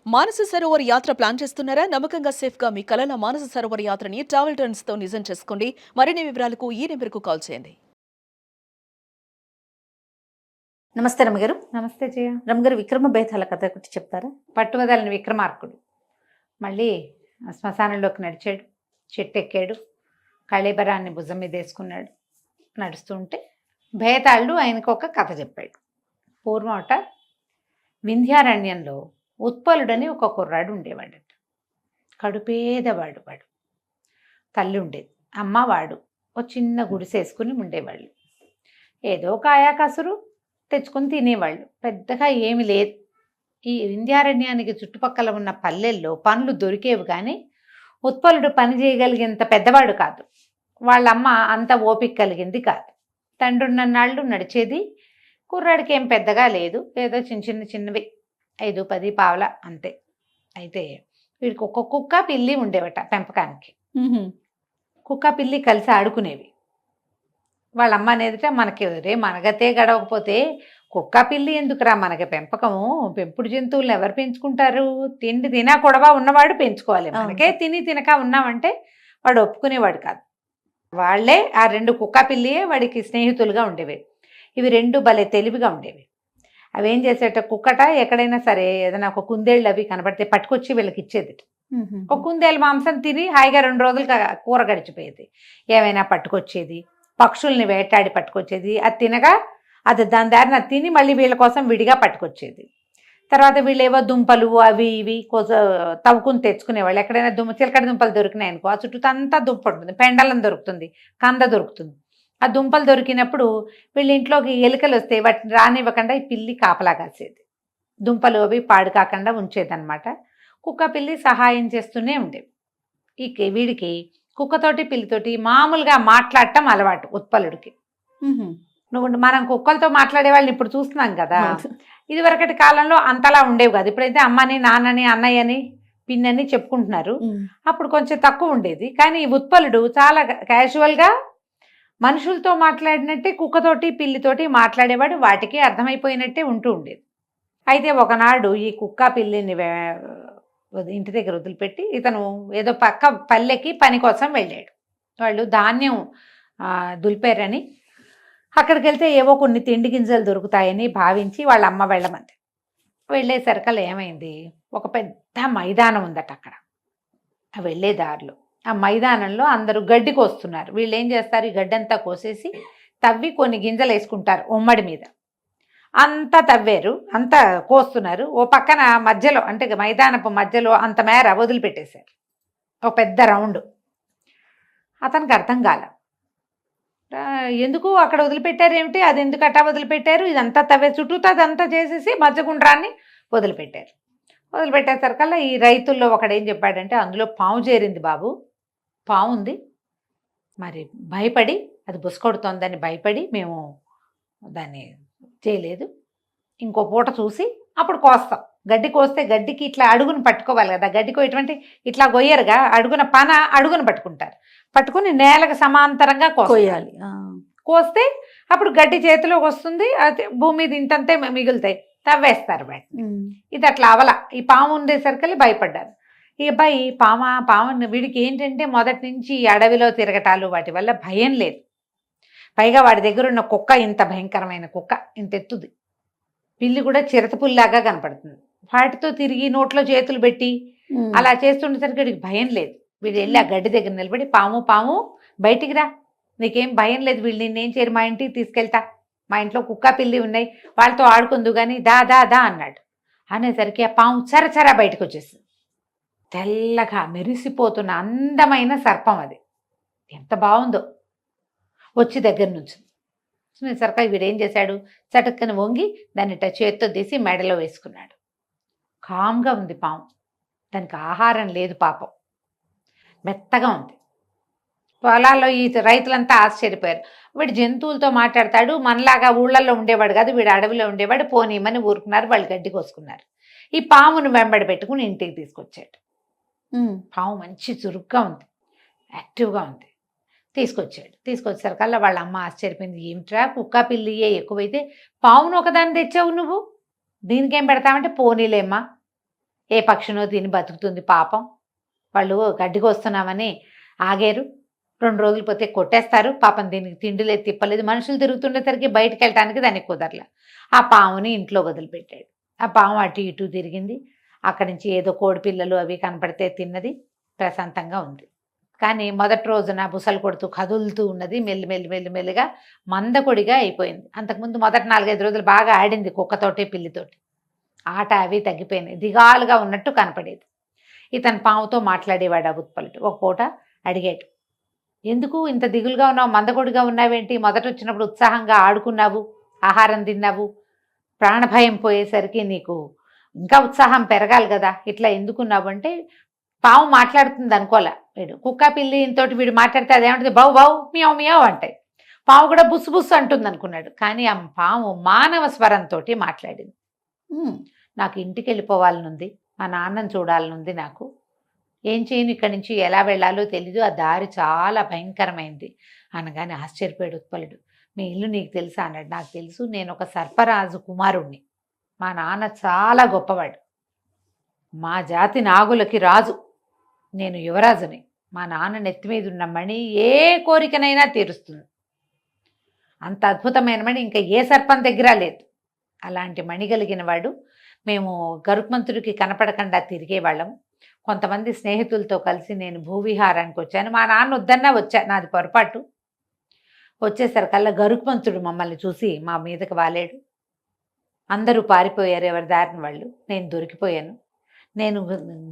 మానస సరోవర్ యాత్ర ప్లాన్ చేస్తున్నారా? నమ్మకంగా సేఫ్ గా మీ కలల మానస సరోవర్ యాత్రని ట్రావెల్ టర్న్స్ తో నిజం చేసుకోండి. మరిన్ని వివరాలకు ఈ నెంబర్కు కాల్ చేయండి. నమస్తే రమగారు. నమస్తే జయ. రమగారు, విక్రమ బేతాళ కథ ఒకటి చెప్తారా? పట్టువదలని విక్రమార్కుడు మళ్ళీ శ్మశానంలోకి నడిచాడు, చెట్టు ఎక్కాడు, కళేబరాన్ని భుజం మీద వేసుకున్నాడు. నడుస్తుంటే బేతాళుడు ఆయనకు ఒక కథ చెప్పాడు. పూర్వమట వింధ్యారణ్యంలో ఉత్పలుడని ఒక కుర్రాడు ఉండేవాడట. కడుపేదవాడు. వాడు తల్లి ఉండేది, అమ్మవాడు ఓ చిన్న గుడిసేసుకుని ఉండేవాళ్ళు. ఏదో కాయా కసురు తెచ్చుకొని తినేవాళ్ళు. పెద్దగా ఏమి లేదు. ఈ వింధ్యారణ్యానికి చుట్టుపక్కల ఉన్న పల్లెల్లో పనులు దొరికేవి, కానీ ఉత్పలుడు పని చేయగలిగేంత పెద్దవాడు కాదు. వాళ్ళమ్మ అంత ఓపిక కలిగింది కాదు. తండ్రి ఉన్నన్నాళ్ళు నడిచేది. కుర్రాడికి ఏం పెద్దగా లేదు, ఏదో చిన్నవి 5-10 పావల అంతే. అయితే వీడికి ఒక కుక్క పిల్లి ఉండేవట పెంపకానికి. కుక్క పిల్లి కలిసి ఆడుకునేవి. వాళ్ళ అమ్మ అనేదిట, మనగతే గడవకపోతే కుక్క పిల్లి ఎందుకురా మనకి పెంపకము, పెంపుడు జంతువులను ఎవరు పెంచుకుంటారు? తిండి తినా కొడవా ఉన్నవాడు పెంచుకోవాలి. మనకే తినక ఉన్నామంటే వాడు ఒప్పుకునేవాడు కాదు. వాళ్లే ఆ 2 కుక్క పిల్లియే వాడికి స్నేహితులుగా ఉండేవి. ఇవి 2 భలే తెలివిగా ఉండేవి. అవి ఏం చేసేట, కుక్కట ఎక్కడైనా సరే ఏదైనా ఒక కుందేళ్ళు అవి కనబడితే పట్టుకొచ్చి వీళ్ళకి ఇచ్చేది. ఒక కుందేలు మాంసం తిని హాయిగా 2 రోజులు కూర గడిచిపోయేది. ఏమైనా పట్టుకొచ్చేది, పక్షుల్ని వేటాడి పట్టుకొచ్చేది. అది తినగా అది దాని దారిన తిని మళ్ళీ వీళ్ళ కోసం విడిగా పట్టుకొచ్చేది. తర్వాత వీళ్ళేవో దుంపలు అవి ఇవి తవ్వుకుని తెచ్చుకునేవాళ్ళు. ఎక్కడైనా చిలకడ దుంపలు దొరికినాయి అనుకో, ఆ చుట్టూ అంతా దుంప ఉంటుంది, పెండలం దొరుకుతుంది, కంద దొరుకుతుంది. ఆ దుంపలు దొరికినప్పుడు వీళ్ళ ఇంట్లోకి ఎలుకలు వస్తే వాటిని రానివ్వకుండా ఈ పిల్లి కాపలా కాసేది. దుంపలు అవి పాడు కాకుండా ఉంచేదన్నమాట. కుక్క పిల్లి సహాయం చేస్తూనే ఉండేవి. వీడికి కుక్కతోటి పిల్లితోటి మామూలుగా మాట్లాడటం అలవాటు ఉత్పలుడికి. మనం కుక్కలతో మాట్లాడే వాళ్ళని ఇప్పుడు చూస్తున్నాం కదా. ఇది వరకటి కాలంలో అంతలా ఉండేవి కాదు. ఇప్పుడైతే అమ్మని, నాన్నని, అన్నయ్యని, పిన్నని చెప్పుకుంటున్నారు. అప్పుడు కొంచెం తక్కువ ఉండేది. కానీ ఈ ఉత్పలుడు చాలా క్యాజువల్గా మనుషులతో మాట్లాడినట్టే కుక్కతోటి పిల్లితోటి మాట్లాడేవాడు. వాటికి అర్థమైపోయినట్టే ఉంటూ ఉండేది. అయితే ఒకనాడు ఈ కుక్క పిల్లిని ఇంటి దగ్గర వదిలిపెట్టి ఇతను ఏదో పక్క పల్లెకి పని కోసం వెళ్ళాడు. వాళ్ళు ధాన్యం దులిపారని అక్కడికి వెళ్తే ఏవో కొన్ని తిండి గింజలు దొరుకుతాయని భావించి వాళ్ళ అమ్మ వెళ్ళమంది. వెళ్ళేసరికల్లా ఏమైంది, ఒక పెద్ద మైదానం ఉందట అక్కడ. వెళ్ళే దారిలో ఆ మైదానంలో అందరూ గడ్డి కోస్తున్నారు. వీళ్ళు ఏం చేస్తారు, ఈ గడ్డంతా కోసేసి తవ్వి కొన్ని గింజలు వేసుకుంటారు ఉమ్మడి మీద. అంతా తవ్వారు, అంతా కోస్తున్నారు. ఓ పక్కన మధ్యలో, అంటే మైదానపు మధ్యలో అంత మేర వదిలిపెట్టేశారు, ఒక పెద్ద రౌండ్. అతనికి అర్థం కాల, ఎందుకు అక్కడ వదిలిపెట్టారు ఏమిటి, అది ఎందుకు అట్టా వదిలిపెట్టారు, ఇదంతా తవ్వే చుట్టూతో అదంతా చేసేసి మధ్యగుండ్రాన్ని వదిలిపెట్టారు. వదిలిపెట్టేసరికల్లా ఈ రైతుల్లో ఒకడేం చెప్పాడంటే, అందులో పాము చేరింది బాబు, పాము ఉంది, మరి భయపడి అది బుసకొడుతోందని భయపడి మేము దాన్ని చేయలేదు, ఇంకో పూట చూసి అప్పుడు కోస్తాం. గడ్డి కోస్తే గడ్డికి ఇట్లా అడుగును పట్టుకోవాలి కదా, గడ్డికో ఎటువంటి ఇట్లా గొయ్యరుగా అడుగును పట్టుకుంటారు, పట్టుకుని నేలకు సమాంతరంగా కోయాలి. కోస్తే అప్పుడు గడ్డి చేతిలోకి వస్తుంది, అది భూమి మీద ఇంతంతే మిగులుతాయి, తవ్వేస్తారు వాటిని. ఇది అట్లా అవల. ఈ పాము ఉండేసరికి భయపడ్డారు. ఈ అబ్బాయి పాము వీడికి ఏంటంటే మొదటి నుంచి అడవిలో తిరగటాలు వాటి వల్ల భయం లేదు. పైగా వాడి దగ్గర ఉన్న కుక్క ఇంత భయంకరమైన కుక్క, ఇంత ఎత్తుది. పిల్లి కూడా చిరతపుల్లాగా కనపడుతుంది. వాటితో తిరిగి నోట్లో చేతులు పెట్టి అలా చేస్తుండేసరికి వీడికి భయం లేదు. వీడు వెళ్ళి ఆ గడ్డి దగ్గర నిలబడి, పాము బయటికి రా, నీకేం భయం లేదు, వీళ్ళు నిన్నేం చేయరు, మా ఇంటికి తీసుకెళ్తా, మా ఇంట్లో కుక్క పిల్లి ఉన్నాయి, వాళ్ళతో ఆడుకుందు కానీ దా దా దా అన్నాడు. అనేసరికి ఆ పాము చరచరా బయటకు వచ్చేసింది. తెల్లగా మెరిసిపోతున్న అందమైన సర్పం అది. ఎంత బాగుందో. వచ్చి దగ్గర నుంచి సరిగ్గా వీడేం చేశాడు, చటుక్కని వంగి దాన్ని చేత్తో తీసి మెడలో వేసుకున్నాడు. కామ్గా ఉంది పాము, దానికి ఆహారం లేదు పాపం, మెత్తగా ఉంది. పొలాల్లో ఈ రైతులంతా ఆశ్చర్యపోయారు. వీడు జంతువులతో మాట్లాడతాడు, మనలాగా ఊళ్ళల్లో ఉండేవాడు కాదు, వీడు అడవిలో ఉండేవాడు, పోనీమని ఊరుకున్నారు, వాళ్ళు గడ్డి కోసుకున్నారు. ఈ పామును వెంబడి పెట్టుకుని ఇంటికి తీసుకొచ్చాడు. పాము మంచి చురుగ్గా ఉంది, యాక్టివ్గా ఉంది. తీసుకొచ్చేసరికల్లా వాళ్ళ అమ్మ ఆశ్చర్యపోయింది, ఏమిట్రా కుక్క పిల్లియే ఎక్కువైతే పావును ఒకదాన్ని తెచ్చావు నువ్వు, దీనికేం పెడతామంటే పోనీలేమ్మా ఏ పక్షినో తిని బతుకుతుంది పాపం. వాళ్ళు గడ్డికి వస్తున్నామని ఆగారు. 2 రోజులు పోతే కొట్టేస్తారు. పాపం దీనికి తిండి లేదు తిప్పలేదు. మనుషులు తిరుగుతుండేసరికి బయటకు వెళ్ళటానికి దానికి కుదరలే. ఆ పాముని ఇంట్లో వదిలిపెట్టాడు. ఆ పాము అటు ఇటు తిరిగింది. అక్కడి నుంచి ఏదో కోడి పిల్లలు అవి కనపడితే తిన్నది. ప్రశాంతంగా ఉంది. కానీ మొదటి రోజున బుసలు కొడుతూ కదులుతూ ఉన్నది. మెల్లిగా మందకొడిగా అయిపోయింది. అంతకుముందు మొదటి 4-5 రోజులు బాగా ఆడింది కుక్కతోటి పిల్లితోటి. ఆట అవి తగ్గిపోయినాయి. దిగాలుగా ఉన్నట్టు కనపడేది. ఇతను పాముతో మాట్లాడేవాడు ఆ ఉత్పలుడు. ఒక పూట అడిగాడు, ఎందుకు ఇంత దిగులుగా ఉన్నావు, మందకొడిగా ఉన్నావేంటి? మొదట వచ్చినప్పుడు ఉత్సాహంగా ఆడుకున్నావు, ఆహారం తిన్నావు, ప్రాణభయం పోయేసరికి నీకు ఇంకా ఉత్సాహం పెరగాలి కదా, ఇట్లా ఎందుకున్నావు అంటే, పాము మాట్లాడుతుంది అనుకోలే వీడు. కుక్క పిల్లి ఇంతోటి వీడు మాట్లాడితే అదేమంటుంది, బౌ బౌ మియావ్ మియావ్ అంటాయి. పాము కూడా బుస్సు బుస్సు అంటుంది అనుకున్నాడు. కానీ ఆ పాము మానవ స్వరంతో మాట్లాడింది. నాకు ఇంటికి వెళ్ళిపోవాలనుంది, మా నాన్నని చూడాలనుంది, నాకు ఏం చేయను, ఇక్కడి నుంచి ఎలా వెళ్ళాలో తెలీదు, ఆ దారి చాలా భయంకరమైంది అనగానే ఆశ్చర్యపోయాడు ఉత్పలుడు. మీ ఇల్లు నీకు తెలుసా అన్నాడు. నాకు తెలుసు, నేను ఒక సర్పరాజు కుమారుణ్ణి, మా నాన్న చాలా గొప్పవాడు, మా జాతి నాగులకి రాజు, నేను యువరాజుని, మా నాన్న నెత్తి మీద ఉన్న మణి ఏ కోరికనైనా తీరుస్తుంది, అంత అద్భుతమైన మణి ఇంకా ఏ సర్పం దగ్గర లేదు, అలాంటి మణి కలిగిన వాడు. మేము గరుత్మంతుడికి కనపడకుండా తిరిగేవాళ్ళం. కొంతమంది స్నేహితులతో కలిసి నేను భూవిహారానికి వచ్చాను. మా నాన్న వద్దన్నా వచ్చా, నాది పొరపాటు. వచ్చేసరికల్లా గరుత్మంతుడు మమ్మల్ని చూసి మా మీదకి వాలేడు. అందరూ పారిపోయారు ఎవరి దారిని వాళ్ళు. నేను దొరికిపోయాను. నేను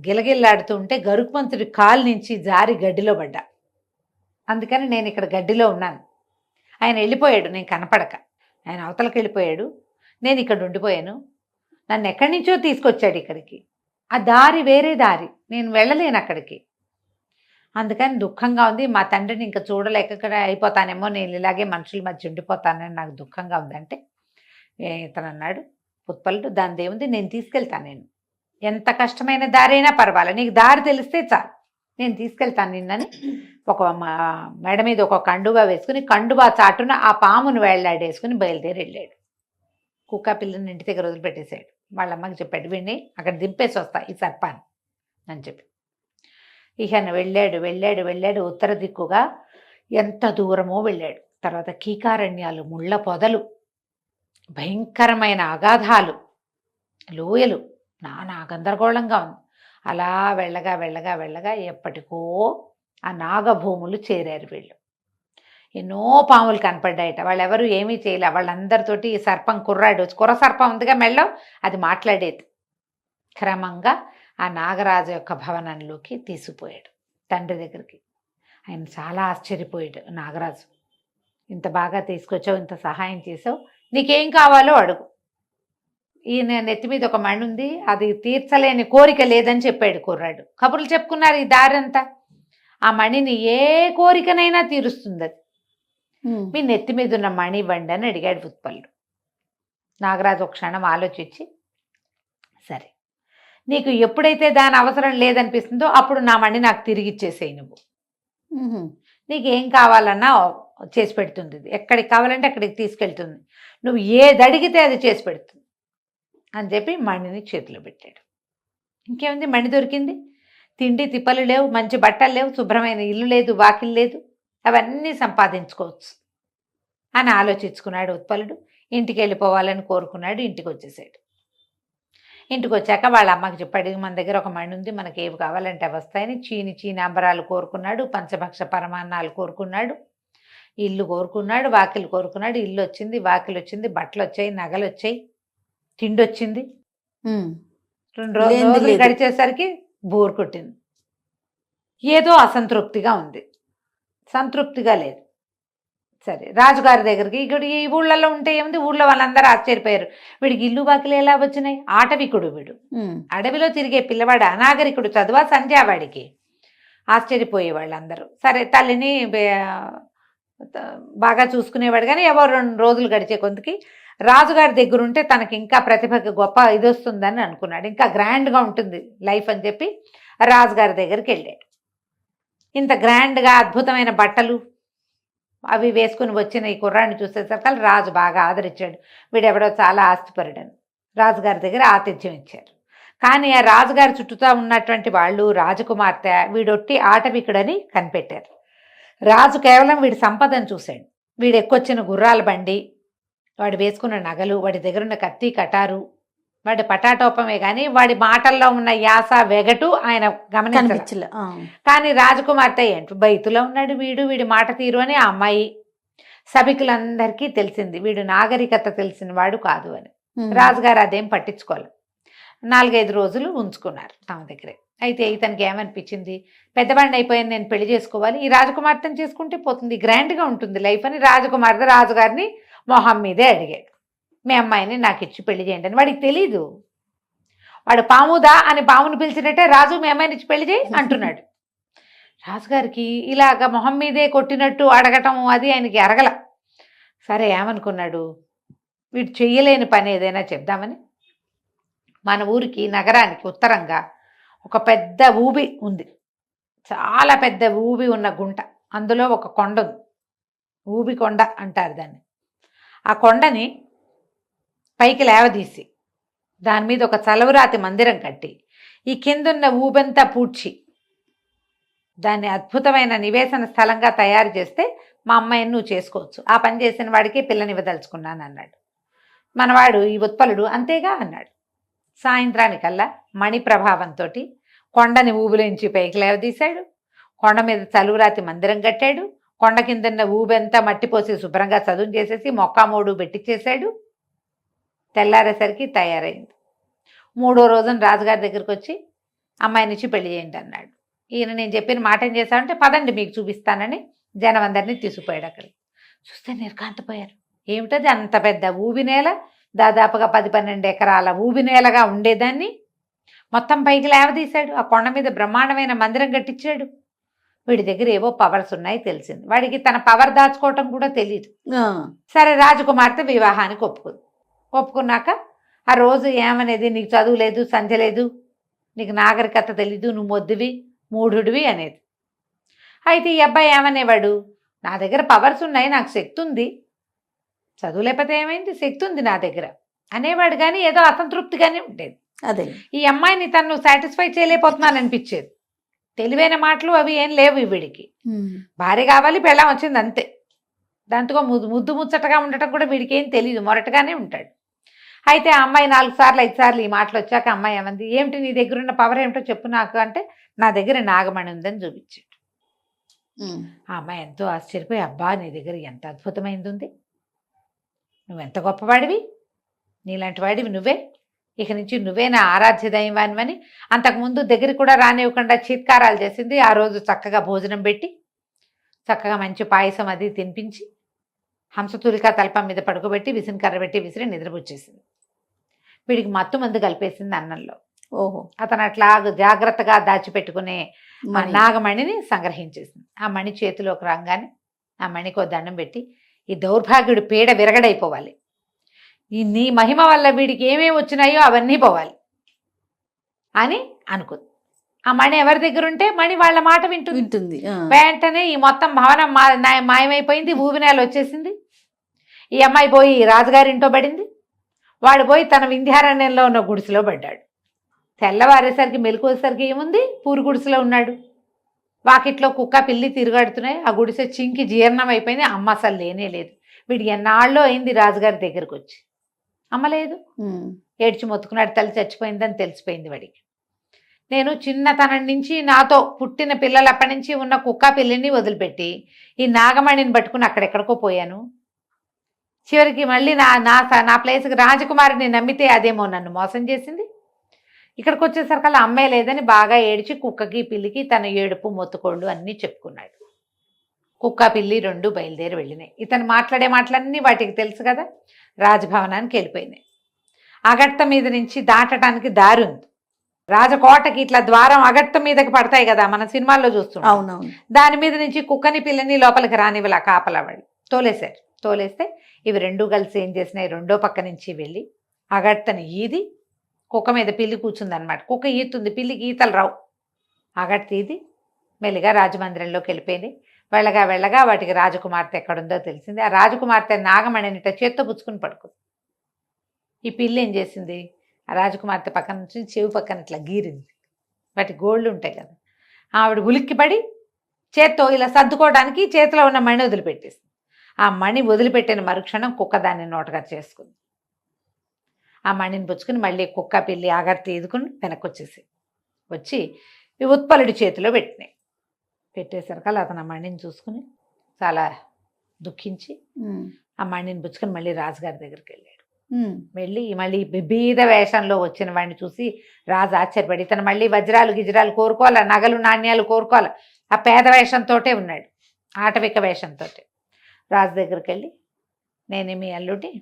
గిలగిల్లాడుతూ ఉంటే గరుత్మంతుడి కాలు నుంచి జారి గడ్డిలో పడ్డా. అందుకని నేను ఇక్కడ గడ్డిలో ఉన్నాను. ఆయన వెళ్ళిపోయాడు, నేను కనపడక ఆయన అవతలకి వెళ్ళిపోయాడు. నేను ఇక్కడ ఉండిపోయాను. నన్ను ఎక్కడి నుంచో తీసుకొచ్చాడు ఇక్కడికి. ఆ దారి వేరే దారి, నేను వెళ్ళలేను అక్కడికి. అందుకని దుఃఖంగా ఉంది. మా తండ్రిని ఇంకా చూడలేక ఇక్కడ అయిపోతానేమో, నేను ఇలాగే మనుషుల మధ్య ఉండిపోతానని నాకు దుఃఖంగా ఉందంటే, ఇతను అన్నాడు ఉత్పలుడు, దాని దేవుంది, నేను తీసుకెళ్తాను, నేను ఎంత కష్టమైన దారి అయినా పర్వాలేదు, నీకు దారి తెలిస్తే చాలు, నేను తీసుకెళ్తాను నిన్నని ఒక మెడ మీద ఒక కండువా వేసుకుని కండువా చాటున ఆ పామును వేళ్లాడేసుకుని బయలుదేరి వెళ్ళాడు. కుక్క పిల్లని ఇంటి దగ్గర వదిలిపెట్టేశాడు. వాళ్ళ అమ్మకి చెప్పాడు, వీడిని అక్కడ దింపేసి వస్తా ఈ సర్పాన్ని అని చెప్పి. ఈయన వెళ్ళాడు ఉత్తర దిక్కుగా ఎంత దూరమో వెళ్ళాడు. తర్వాత కీకారణ్యాలు, ముళ్ళ పొదలు, భయంకరమైన అగాధాలు, లోయలు, నానా గందరగోళంగా ఉంది. అలా వెళ్ళగా ఎప్పటికో ఆ నాగభూములు చేరారు వీళ్ళు. ఎన్నో పాములు కనపడ్డాయట. వాళ్ళెవరు ఏమీ చేయలే. వాళ్ళందరితోటి ఈ సర్పం కుర్ర సర్పం ఉందిగా మెళ్ళో, అది మాట్లాడేది. క్రమంగా ఆ నాగరాజు యొక్క భవనంలోకి తీసుకుపోయాడు తండ్రి దగ్గరికి. ఆయన చాలా ఆశ్చర్యపోయాడు. నాగరాజు, ఇంత బాగా తీసుకొచ్చావు, ఇంత సహాయం చేసావు, నీకేం కావాలో అడుగు. ఈయన నెత్తి మీద ఒక మణి ఉంది, అది తీర్చలేని కోరిక లేదని చెప్పాడు కుర్రాడు. కబుర్లు చెప్పుకున్నారు ఈ దారంతా. ఆ మణిని ఏ కోరికనైనా తీరుస్తుంది అది. మీ నెత్తి మీద ఉన్న మణి ఇవ్వండి అని అడిగాడు ఉత్పలుడు. నాగరాజు ఒక క్షణం ఆలోచించి, సరే నీకు ఎప్పుడైతే దాని అవసరం లేదనిపిస్తుందో అప్పుడు నా మణి నాకు తిరిగి ఇచ్చేసేయి, నువ్వు నీకేం కావాలన్నా చేసి పెడుతుంది, ఇది ఎక్కడికి కావాలంటే అక్కడికి తీసుకెళ్తుంది, నువ్వు ఏది అడిగితే అది చేసి పెడుతుంది అని చెప్పి మణిని చేతిలో పెట్టాడు. ఇంకేముంది, మణి దొరికింది. తిండి తిప్పలు లేవు, మంచి బట్టలు లేవు, శుభ్రమైన ఇల్లు లేదు, వాకిలు లేదు, అవన్నీ సంపాదించుకోవచ్చు అని ఆలోచించుకున్నాడు ఉత్పలుడు. ఇంటికి వెళ్ళిపోవాలని కోరుకున్నాడు. ఇంటికి వచ్చేసాడు. ఇంటికి వచ్చాక వాళ్ళ అమ్మకి చెప్పాడు, మన దగ్గర ఒక మణి ఉంది, మనకి ఏవి కావాలంటే అవి వస్తాయని. చీని అంబరాలు కోరుకున్నాడు, పంచభక్ష పరమాన్నాలు కోరుకున్నాడు, ఇల్లు కోరుకున్నాడు, వాకిలు కోరుకున్నాడు. ఇల్లు వచ్చింది, వాకిలు వచ్చింది, బట్టలు వచ్చాయి, నగలు వచ్చాయి, తిండి వచ్చింది. 2 రోజులు గడిచేసరికి బోర్ కొట్టింది. ఏదో అసంతృప్తిగా ఉంది, సంతృప్తిగా లేదు. సరే రాజుగారి దగ్గరికి, ఇక్కడ ఈ ఊళ్ళల్లో ఉంటే ఏముంది, ఊళ్ళో వాళ్ళందరూ ఆశ్చర్యపోయారు. వీడికి ఇల్లు వాకిలు ఎలా వచ్చినాయి, ఆటవికుడు వీడు, అడవిలో తిరిగే పిల్లవాడు, అనాగరికుడు, చదువా సంధ్యా వాడికి. ఆశ్చర్యపోయే వాళ్ళందరూ. సరే తల్లిని బాగా చూసుకునేవాడు. కానీ ఎవరు 2 రోజులు గడిచే కొంతకి రాజుగారి దగ్గర ఉంటే తనకి ఇంకా ప్రతిభకి గొప్ప ఇది వస్తుందని అనుకున్నాడు, ఇంకా గ్రాండ్గా ఉంటుంది లైఫ్ అని చెప్పి రాజుగారి దగ్గరికి వెళ్ళాడు. ఇంత గ్రాండ్గా అద్భుతమైన బట్టలు అవి వేసుకుని వచ్చిన ఈ కుర్రాన్ని చూసేసరికి రాజు బాగా ఆదరించాడు. వీడెవడో చాలా ఆస్తిపరుడని రాజుగారి దగ్గర ఆతిథ్యం ఇచ్చారు. కానీ ఆ రాజుగారి చుట్టూతా ఉన్నటువంటి వాళ్ళు రాజకుమార్తె వీడొట్టి ఆటవికుడని కనిపెట్టారు. రాజు కేవలం వీడి సంపదను చూశాడు. వీడు ఎక్కొచ్చిన గుర్రాల బండి, వాడు వేసుకున్న నగలు, వాడి దగ్గర ఉన్న కత్తి కటారు, వాడి పటాటోపమే కానీ వాడి మాటల్లో ఉన్న యాస వెగటు ఆయన గమనించాలి. కనిపించలే. కానీ రాజకుమార్తె ఏంటి బయతులో ఉన్నాడు వీడి మాట తీరు అని ఆ అమ్మాయి సభికులందరికీ తెలిసింది. వీడు నాగరికత తెలిసిన వాడు కాదు అని. రాజుగారు అదేం పట్టించుకోలేదు. 4-5 రోజులు ఉంచుకున్నారు తమ దగ్గరే. అయితే ఇతనికి ఏమనిపించింది, పెద్దవాడిని అయిపోయాను, నేను పెళ్లి చేసుకోవాలి, ఈ రాజకుమార్తెను చేసుకుంటే పోతుంది, గ్రాండ్గా ఉంటుంది లైఫ్ అని రాజకుమార్తె రాజుగారిని మొహం మీదే అడిగాడు. మీ అమ్మాయిని నాకు ఇచ్చి పెళ్లి చేయండి అని. వాడికి తెలీదు. వాడు పాముదా అని పాముని పిలిచినట్టే రాజు మీ అమ్మాయిని ఇచ్చి పెళ్లి చేయి అంటున్నాడు. రాజుగారికి ఇలాగ మొహం మీదే కొట్టినట్టు అడగటం అది ఆయనకి ఎరగల. సరే ఏమనుకున్నాడు, వీడు చెయ్యలేని పని ఏదైనా చెప్దామని మన ఊరికి నగరానికి ఉత్తరంగా ఒక పెద్ద ఊబి ఉంది. చాలా పెద్ద ఊబి ఉన్న గుంట, అందులో ఒక కొండ ఉంది. ఊబి కొండ అంటారు దాన్ని. ఆ కొండని పైకి లేవదీసి దాని మీద ఒక చలవరాతి మందిరం కట్టి ఈ కిందున్న ఊబెంతా పూడ్చి దాన్ని అద్భుతమైన నివేశన స్థలంగా తయారు చేస్తే మా అమ్మాయిని నువ్వు చేసుకోవచ్చు, ఆ పని చేసిన వాడికి పిల్లనివ్వదలుచుకున్నాను అన్నాడు. మనవాడు ఈ ఉత్పలుడు అంతేగా అన్నాడు. సాయంత్రానికల్లా మణి ప్రభావంతో కొండని ఊబులోంచి పైకి లేవదీశాడు. కొండ మీద చలువురాతి మందిరం కట్టాడు. కొండ కిందన్న ఊబెంతా మట్టిపోసి శుభ్రంగా చదువు చేసేసి మొక్కామోడు పెట్టించేశాడు. తెల్లారేసరికి తయారైంది. 3వ రోజున రాజుగారి దగ్గరికి వచ్చి అమ్మాయినిచ్చి పెళ్లి చేయండి అన్నాడు. ఈయన నేను చెప్పిన మాట ఏం చేశానంటే పదండి మీకు చూపిస్తానని జనం అందరినీ తీసుకుపోయాడు. అక్కడికి చూస్తే నిర్కాంతపోయారు. ఏమిటది అంత పెద్ద ఊబి నేల, దాదాపుగా 10-12 ఎకరాల ఊబి నేలగా ఉండేదాన్ని మొత్తం పైకి లేవదీశాడు. ఆ కొండ మీద బ్రహ్మాండమైన మందిరం కట్టించాడు. వీడి దగ్గర ఏవో పవర్స్ ఉన్నాయి తెలిసింది. వాడికి తన పవర్ దాచుకోవటం కూడా తెలియదు. సరే రాజకుమార్తె వివాహానికి ఒప్పుకున్నాక ఆ రోజు ఏమనేది, నీకు చదువు లేదు, సంధ్య లేదు, నీకు నాగరికత తెలీదు, నువ్వు మొద్దువి మూఢుడివి అనేది. అయితే ఈ అబ్బాయి ఏమనేవాడు, నా దగ్గర పవర్స్ ఉన్నాయి, నాకు శక్తి ఉంది, చదువు లేకపోతే ఏమైంది, శక్తి ఉంది నా దగ్గర అనేవాడు. కానీ ఏదో అసంతృప్తిగానే ఉండేది. అదే ఈ అమ్మాయిని తను సాటిస్ఫై చేయలేకపోతున్నాను అనిపించేది. తెలివైన మాటలు అవి ఏం లేవు వీడికి. భార్య కావాలి, పెళ్ళాం వచ్చింది అంతే. దాంతో ముద్దు ముచ్చటగా ఉండటం కూడా వీడికి ఏం తెలియదు, మొరటగానే ఉంటాడు. అయితే ఆ అమ్మాయి 4 సార్లు 5 సార్లు ఈ మాటలు వచ్చాక అమ్మాయి ఏమంది, ఏమిటి నీ దగ్గర ఉన్న పవర్ ఏమిటో చెప్పు నాకు అంటే, నా దగ్గర నాగమణి ఉందని చూపించాడు. ఆ అమ్మాయి ఎంతో ఆశ్చర్యపోయి, అబ్బా నీ దగ్గర ఎంత అద్భుతమైంది ఉంది, నువ్వెంత గొప్పవాడివి, నీలాంటి వాడివి నువ్వే, ఇక నుంచి నువ్వే నా ఆరాధ్య దైవానివని అంతకుముందు దగ్గర కూడా రానివ్వకుండా చీత్కారాలు చేసింది. ఆ రోజు చక్కగా భోజనం పెట్టి చక్కగా మంచి పాయసం అది తినిపించి హంసతూలిక తల్పం మీద పడుకోబెట్టి విసిని కర్ర పెట్టి విసిరి నిద్రపుచ్చేసింది. వీడికి మత్తు మందు కలిపేసింది అన్నంలో. ఓహో. అతను అట్లా జాగ్రత్తగా దాచిపెట్టుకునే నాగమణిని సంగ్రహించేసింది. ఆ మణి చేతిలోకి రాగానే ఆ మణికి ఓ దండం పెట్టి, ఈ దౌర్భాగ్యుడు పీడ విరగడైపోవాలి, ఈ నీ మహిమ వల్ల వీడికి ఏమేమి వచ్చినాయో అవన్నీ పోవాలి అని అనుకుంది. ఆ మణి ఎవరి దగ్గర ఉంటే మణి వాళ్ళ మాట వింటుంది. వెంటనే ఈ మొత్తం భవనం మాయమైపోయింది, ఊబినేలు వచ్చేసింది. ఈ అమ్మాయి పోయి రాజుగారి ఇంట్లో పడింది. వాడు పోయి తన వింధ్యారణ్యంలో ఉన్న గుడిసెలో పడ్డాడు. తెల్లవారేసరికి మెలకువేసరికి ఏముంది, పూరు గుడిసెలో ఉన్నాడు. వాకిట్లో కుక్క పిల్లి తిరుగాడుతున్నాయి. ఆ గుడిసె చింకి జీర్ణం అయిపోయింది. అమ్మ అసలు లేనే లేదు. వీడు ఎన్నాళ్ళు అయింది రాజుగారి దగ్గరకు వచ్చి, అమ్మ లేదు. ఏడ్చి మొత్తుకున్నాడు. తల్లి చచ్చిపోయిందని తెలిసిపోయింది వాడికి. నేను చిన్నతనం నుంచి నాతో పుట్టిన పిల్లలప్పటి నుంచి ఉన్న కుక్క పిల్లిని వదిలిపెట్టి ఈ నాగమణిని పట్టుకుని అక్కడెక్కడికో పోయాను. చివరికి మళ్ళీ నా ప్లేస్కి రాజకుమారిని నమ్మితే అదేమో నన్ను మోసం చేసింది. ఇక్కడికి వచ్చేసరికల్లా అమ్మాయి లేదని బాగా ఏడ్చి కుక్కకి పిల్లికి తన ఏడుపు మొత్తుకోళ్ళు అన్నీ చెప్పుకున్నాడు. కుక్క పిల్లి 2 బయలుదేరి వెళ్ళినాయి. ఇతను మాట్లాడే మాటలన్నీ వాటికి తెలుసు కదా. రాజభవనానికి వెళ్ళిపోయినాయి. అగట్ట మీద నుంచి దాటడానికి దారి ఉంది. రాజకోటకి ఇట్లా ద్వారం అగట్ట మీదకి పడతాయి కదా, మన సినిమాల్లో చూస్తున్నాం. అవునవును. దాని మీద నుంచి కుక్కని పిల్లని లోపలికి రానివ్వలా కాపలా వాళ్ళు తోలేశారు. తోలేస్తే ఇవి 2 కలిసి ఏం చేసినాయి, రెండో పక్క నుంచి వెళ్ళి అగట్టని ఈది కుక్క మీద పిల్లి కూర్చుంది అనమాట. కుక్క ఈతుంది, పిల్లికి ఈతలు రావు. అగట్ట ఈది మెల్లిగా రాజమందిరంలోకి వెళ్ళిపోయింది. వెళ్ళగా వెళ్ళగా వాటికి రాజకుమార్తె ఎక్కడుందో తెలిసింది. ఆ రాజకుమార్తె నాగమణినిట చేత్తో పుచ్చుకుని పడుకుంది. ఈ పిల్లి ఏం చేసింది, ఆ రాజకుమార్తె పక్కన నుంచి చెవి పక్కన ఇట్లా గీరింది. వాటి గోళ్ళు ఉంటాయి కదా, ఆవిడ ఉలిక్కిపడి చేత్తో ఇలా సర్దుకోవడానికి చేతిలో ఉన్న మణి వదిలిపెట్టేసింది. ఆ మణి వదిలిపెట్టిన మరుక్షణం కుక్క దాన్ని నోటగా చేసుకుంది. ఆ మణిని పుచ్చుకుని మళ్ళీ కుక్క పిల్లి ఆగర్తి ఎదుకుని వెనక్కి వచ్చి ఈ ఉత్పలుడి చేతిలో పెట్టేసరికల్లా అతను ఆ మణిని చూసుకుని చాలా దుఃఖించి ఆ మణిని పుచ్చుకొని మళ్ళీ రాజుగారి దగ్గరికి వెళ్ళాడు. మళ్ళీ బీద వేషంలో వచ్చిన వాడిని చూసి రాజు ఆశ్చర్యపడి, ఇతను మళ్ళీ వజ్రాలు గిజ్రాలు కోరుకోవాలా, నగలు నాణ్యాలు కోరుకోవాలా, ఆ పేద వేషంతోటే ఉన్నాడు, ఆటవిక వేషంతో. రాజు దగ్గరికి వెళ్ళి, నేను మీ అల్లుడి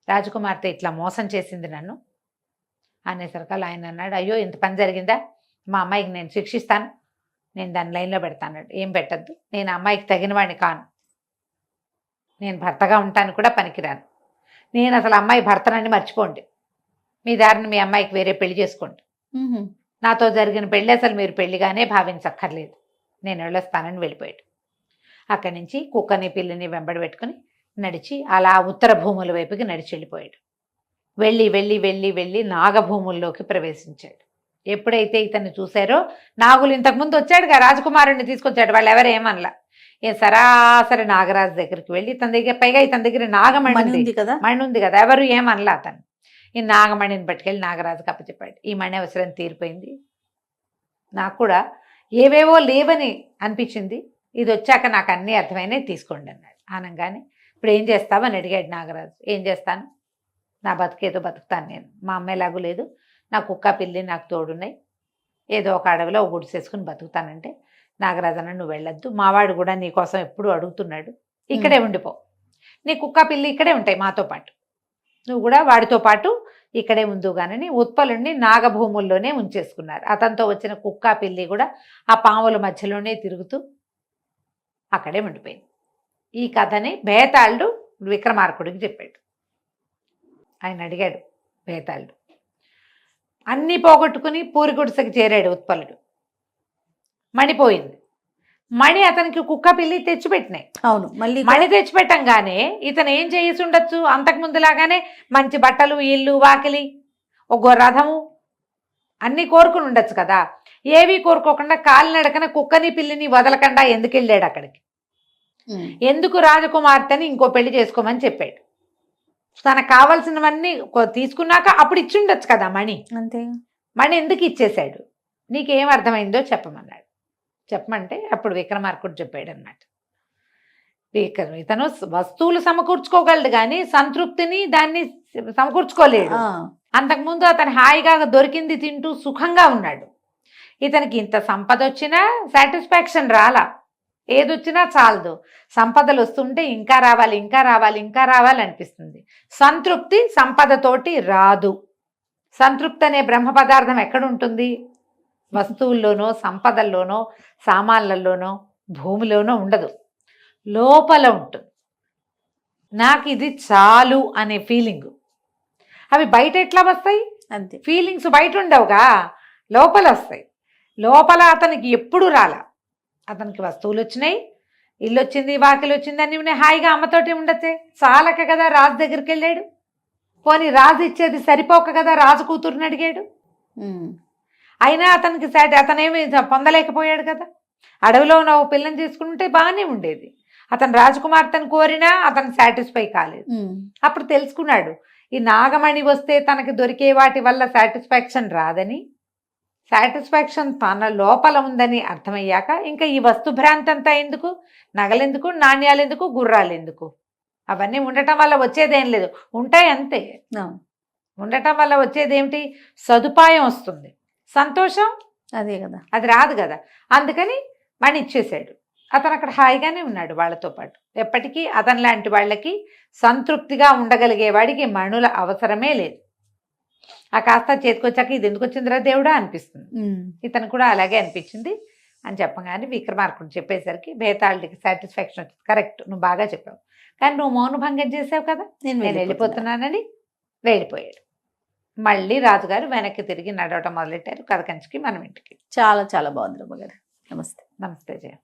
రాజకుమార్తె ఇట్లా మోసం చేసింది నన్ను అనేసరికల్లా ఆయన అన్నాడు, అయ్యో ఇంత పని జరిగిందా, మా అమ్మాయికి నేను శిక్షిస్తాను, నేను దాని లైన్లో పెడతాను. ఏం పెట్టద్దు, నేను అమ్మాయికి తగిన వాడిని కాను, నేను భర్తగా ఉంటాను కూడా పనికిరాను, నేను అసలు అమ్మాయి భర్తనని మర్చిపోండి, మీ దారిని మీ అమ్మాయికి వేరే పెళ్లి చేసుకోండి, నాతో జరిగిన పెళ్ళి అసలు మీరు పెళ్లిగానే భావించక్కర్లేదు, నేను వెళ్ళొస్తానని వెళ్ళిపోయాడు. అక్కడి నుంచి కుక్కని పిల్లిని వెంబడి పెట్టుకుని నడిచి అలా ఉత్తర భూముల వైపుకి నడిచి వెళ్ళిపోయాడు. వెళ్ళి నాగభూముల్లోకి ప్రవేశించాడు. ఎప్పుడైతే ఇతన్ని చూశారో, నాగులు ఇంతకుముందు వచ్చాడుగా రాజకుమారుడిని తీసుకొచ్చాడు, వాళ్ళు ఎవరు ఏమనలా, సరాసరి నాగరాజు దగ్గరికి వెళ్ళి ఇతని దగ్గర, పైగా ఇతని దగ్గర నాగమణి ఉంది కదా, ఎవరు ఏమనలా అతను. ఈ నాగమణిని పట్టుకెళ్ళి నాగరాజుకి అప్పచెప్పాడు. ఈ మణి అవసరం తీరిపోయింది, నాకు కూడా ఏవేవో లేవని అనిపించింది, ఇది వచ్చాక నాకు అన్నీ అర్థమైనాయి, తీసుకోండి అన్నాడు. అనగానే ఇప్పుడు ఏం చేస్తావని అడిగాడు నాగరాజు. ఏం చేస్తాను, నా బతుకేదో బతుకుతాను నేను, మా అమ్మ ఎలాగూ లేదు, నా కుక్క పిల్లి నాకు తోడున్నాయి, ఏదో ఒక అడవిలో ఒక గుడిసేసుకుని బతుకుతానంటే, నాగరాజు అన్న నువ్వు వెళ్ళొద్దు, మావాడు కూడా నీ కోసం ఎప్పుడూ అడుగుతున్నాడు, ఇక్కడే ఉండిపో, నీ కుక్క పిల్లి ఇక్కడే ఉంటాయి మాతో పాటు, నువ్వు కూడా వాడితో పాటు ఇక్కడే ఉందుగానని ఉత్పలుణ్ణి నాగభూముల్లోనే ఉంచేసుకున్నారు. అతనితో వచ్చిన కుక్క పిల్లి కూడా ఆ పాముల మధ్యలోనే తిరుగుతూ అక్కడే ఉండిపోయింది. ఈ కథని బేతాళుడు విక్రమార్కుడికి చెప్పాడు. ఆయన అడిగాడు బేతాళుడు, అన్నీ పోగొట్టుకుని పూరి గుడిసెకి చేరాడు ఉత్పలుడు, మణిపోయింది, మణి అతనికి కుక్క పిల్లి తెచ్చిపెట్టినాయి. అవును, మళ్ళీ మణి తెచ్చిపెట్టంగానే ఇతను ఏం చేసి ఉండొచ్చు, అంతకుముందులాగానే మంచి బట్టలు, ఇల్లు, వాకిలి, ఒక రథము అన్నీ కోరుకుని ఉండొచ్చు కదా. ఏవి కోరుకోకుండా కాలినడకన కుక్కని పిల్లిని వదలకుండా ఎందుకు వెళ్ళాడు అక్కడికి, ఎందుకు రాజకుమార్తెని ఇంకో పెళ్లి చేసుకోమని చెప్పాడు. తనకు కావాల్సినవన్నీ తీసుకున్నాక అప్పుడు ఇచ్చి ఉండొచ్చు కదా మణి. అంతే, మణి ఎందుకు ఇచ్చేశాడు, నీకేం అర్థమైందో చెప్పమన్నాడు. చెప్పమంటే అప్పుడు విక్రమార్కుడు చెప్పాడు అన్నమాట. ఇతను వస్తువులు సమకూర్చుకోగలడు కానీ సంతృప్తిని దాన్ని సమకూర్చుకోలేడు. అంతకుముందు అతను హాయిగా దొరికింది తింటూ సుఖంగా ఉన్నాడు. ఇతనికి ఇంత సంపద వచ్చినా సాటిస్ఫాక్షన్ రాలా, ఏదొచ్చినా చాలదు, సంపదలు వస్తుంటే ఇంకా రావాలి ఇంకా రావాలి ఇంకా రావాలి అనిపిస్తుంది. సంతృప్తి సంపదతోటి రాదు. సంతృప్తి అనే బ్రహ్మ పదార్థం ఎక్కడుంటుంది, వస్తువుల్లోనో సంపదల్లోనో సామాన్లలోనో భూమిలోనో ఉండదు, లోపల ఉంటుంది. నాకు ఇది చాలు అనే ఫీలింగు, అవి బయట ఎట్లా వస్తాయి, అంతే, ఫీలింగ్స్ బయట ఉండవుగా, లోపల వస్తాయి. లోపల అతనికి ఎప్పుడు రాలా, అతనికి వస్తువులు వచ్చినాయి, ఇల్లు వచ్చింది, వాకిలు వచ్చింది, అన్నీ ఉన్నాయి, హాయిగా అమ్మతోటి ఉండొచ్చే, చాలక కదా రాజు దగ్గరికి వెళ్ళాడు. పోనీ రాజు ఇచ్చేది సరిపోక కదా రాజు కూతురుని అడిగాడు. అయినా అతనికి అతనేమి పొందలేకపోయాడు కదా. అడవిలో ఉన్న ఓ పిల్లని తీసుకుంటే బాగానే ఉండేది, అతను రాజకుమార్తెను కోరినా అతను సాటిస్ఫై కాలేదు. అప్పుడు తెలుసుకున్నాడు, ఈ నాగమణి వస్తే తనకి దొరికే వాటి వల్ల సాటిస్ఫాక్షన్ రాదని, సాటిస్ఫాక్షన్ తన లోపల ఉందని అర్థమయ్యాక ఇంకా ఈ వస్తుభ్రాంతి అంతా ఎందుకు, నగలెందుకు, నాణ్యాలు ఎందుకు, గుర్రాలు ఎందుకు, అవన్నీ ఉండటం వల్ల వచ్చేదేం లేదు, ఉంటాయి అంతే. ఉండటం వల్ల వచ్చేది ఏమిటి, సదుపాయం వస్తుంది, సంతోషం అదే కదా, అది రాదు కదా. అందుకని మణి ఇచ్చేసాడు. అతను అక్కడ హాయిగానే ఉన్నాడు వాళ్ళతో పాటు. ఎప్పటికీ అతని లాంటి వాళ్ళకి సంతృప్తిగా ఉండగలిగే వాడికి మణుల అవసరమే లేదు. ఆ కాస్త చేతికొచ్చాక ఇది ఎందుకు వచ్చిందిరా దేవుడా అనిపిస్తుంది. ఇతను కూడా అలాగే అనిపించింది అని చెప్పగానే విక్రమార్కుడు చెప్పేసరికి బేతాళుడికి సాటిస్ఫాక్షన్ వచ్చింది. కరెక్ట్, నువ్వు బాగా చెప్పావు, కానీ నువ్వు మౌనభంగం చేసావు కదా, నేను వెళ్ళిపోతున్నానని వెళ్ళిపోయాడు. మళ్ళీ రాజుగారు వెనక్కి తిరిగి నడవటం మొదలెట్టారు. కథ కంచికి మనం ఇంటికి. చాలా చాలా బాగుంది రమ్మ గారు. నమస్తే. నమస్తే జయ.